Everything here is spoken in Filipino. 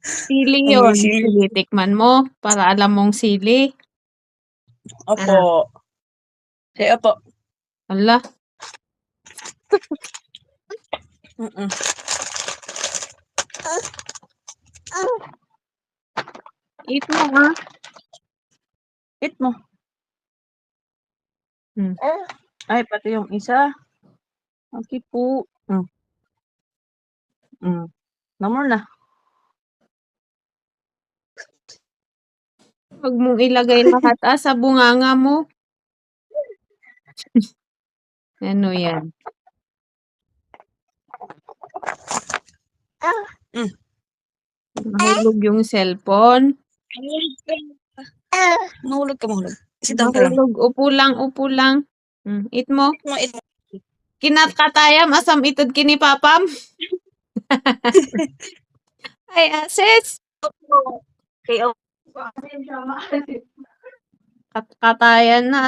Sili May yun. sili. Sige, tikman mo para alam mong sili. Opo. Sige po. Hala. Mm. Eat mo, ah. Eat mo. Ay, pati yung isa. Okay po. Namor na. Huwag mong ilagay lahat, sa bunganga mo. Ano yan? Nahulog yung cellphone. Mahulog ka, mahulog. Sit down ka lang. Nahulog. Upo lang. Eat mo. Eat mo. Kinakatayam asam itod kini papam. Ay, sis. Okay, Katayan na.